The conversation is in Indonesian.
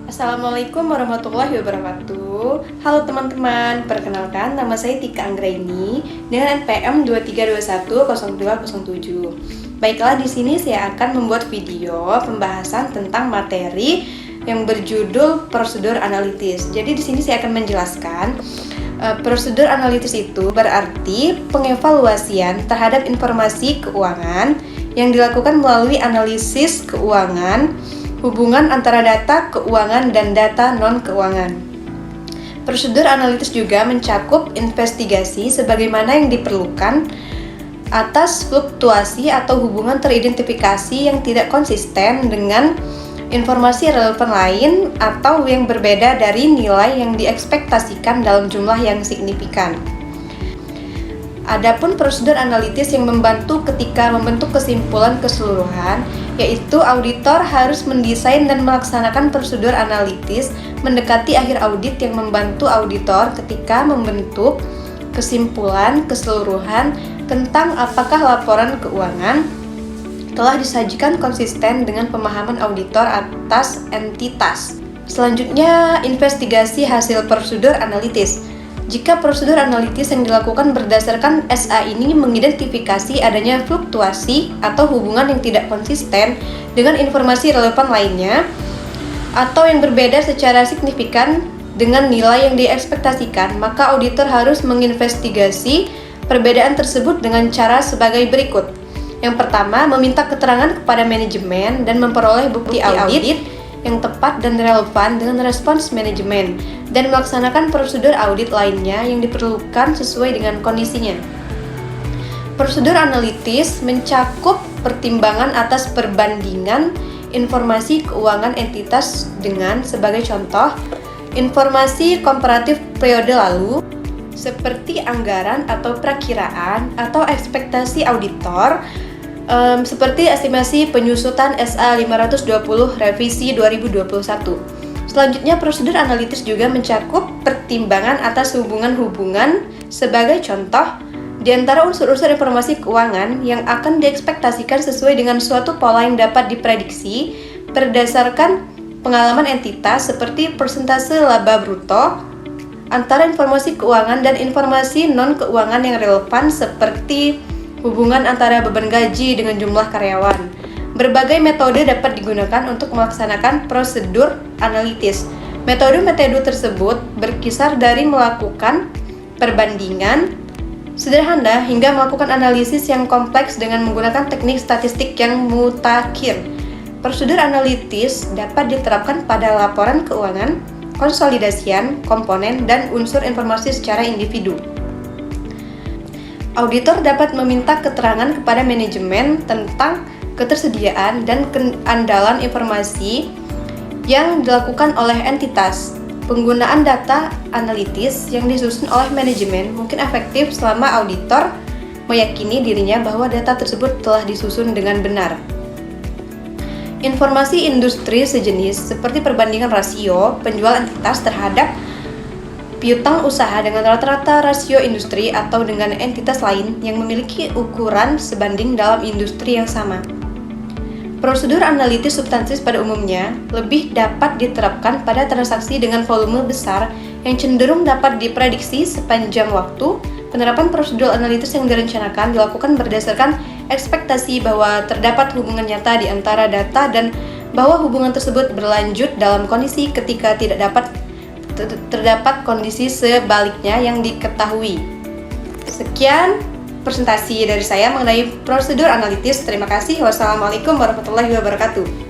Assalamualaikum warahmatullahi wabarakatuh. Halo teman-teman, perkenalkan nama saya Tika Anggraini dengan NPM 23210207. Baiklah, di sini saya akan membuat video pembahasan tentang materi yang berjudul prosedur analitis. Jadi di sini saya akan menjelaskan prosedur analitis itu berarti pengevaluasian terhadap informasi keuangan yang dilakukan melalui analisis keuangan, hubungan antara data keuangan dan data non-keuangan. Prosedur analitis juga mencakup investigasi sebagaimana yang diperlukan atas fluktuasi atau hubungan teridentifikasi yang tidak konsisten dengan informasi relevan lain atau yang berbeda dari nilai yang diekspektasikan dalam jumlah yang signifikan. Adapun prosedur analitis yang membantu ketika membentuk kesimpulan keseluruhan, yaitu auditor harus mendesain dan melaksanakan prosedur analitis mendekati akhir audit yang membantu auditor ketika membentuk kesimpulan keseluruhan tentang apakah laporan keuangan telah disajikan konsisten dengan pemahaman auditor atas entitas. Selanjutnya, investigasi hasil prosedur analitis. Jika prosedur analitis yang dilakukan berdasarkan SA ini mengidentifikasi adanya fluktuasi atau hubungan yang tidak konsisten dengan informasi relevan lainnya atau yang berbeda secara signifikan dengan nilai yang diekspektasikan, maka auditor harus menginvestigasi perbedaan tersebut dengan cara sebagai berikut. Yang pertama, meminta keterangan kepada manajemen dan memperoleh bukti audit yang tepat dan relevan dengan respons manajemen dan melaksanakan prosedur audit lainnya yang diperlukan sesuai dengan kondisinya. Prosedur analitis mencakup pertimbangan atas perbandingan informasi keuangan entitas dengan, sebagai contoh, informasi komparatif periode lalu seperti anggaran atau prakiraan atau ekspektasi auditor, seperti estimasi penyusutan SA 520 revisi 2021. Selanjutnya, prosedur analitis juga mencakup pertimbangan atas hubungan-hubungan, sebagai contoh, di antara unsur-unsur informasi keuangan yang akan diekspektasikan sesuai dengan suatu pola yang dapat diprediksi berdasarkan pengalaman entitas, seperti persentase laba bruto antara informasi keuangan dan informasi non-keuangan yang relevan, seperti hubungan antara beban gaji dengan jumlah karyawan. Berbagai metode dapat digunakan untuk melaksanakan prosedur analitis. Metode-metode tersebut berkisar dari melakukan perbandingan sederhana hingga melakukan analisis yang kompleks dengan menggunakan teknik statistik yang mutakhir. Prosedur analitis dapat diterapkan pada laporan keuangan, konsolidasian, komponen, dan unsur informasi secara individu. Auditor dapat meminta keterangan kepada manajemen tentang ketersediaan dan keandalan informasi yang dilakukan oleh entitas. Penggunaan data analitis yang disusun oleh manajemen mungkin efektif selama auditor meyakini dirinya bahwa data tersebut telah disusun dengan benar. Informasi industri sejenis seperti perbandingan rasio penjual entitas terhadap piutang usaha dengan rata-rata rasio industri atau dengan entitas lain yang memiliki ukuran sebanding dalam industri yang sama. Prosedur analitis substantif pada umumnya lebih dapat diterapkan pada transaksi dengan volume besar yang cenderung dapat diprediksi sepanjang waktu. Penerapan prosedur analitis yang direncanakan dilakukan berdasarkan ekspektasi bahwa terdapat hubungan nyata di antara data dan bahwa hubungan tersebut berlanjut dalam kondisi ketika tidak terdapat kondisi sebaliknya yang diketahui. Sekian presentasi dari saya mengenai prosedur analitis. Terima kasih. Wassalamualaikum warahmatullahi wabarakatuh.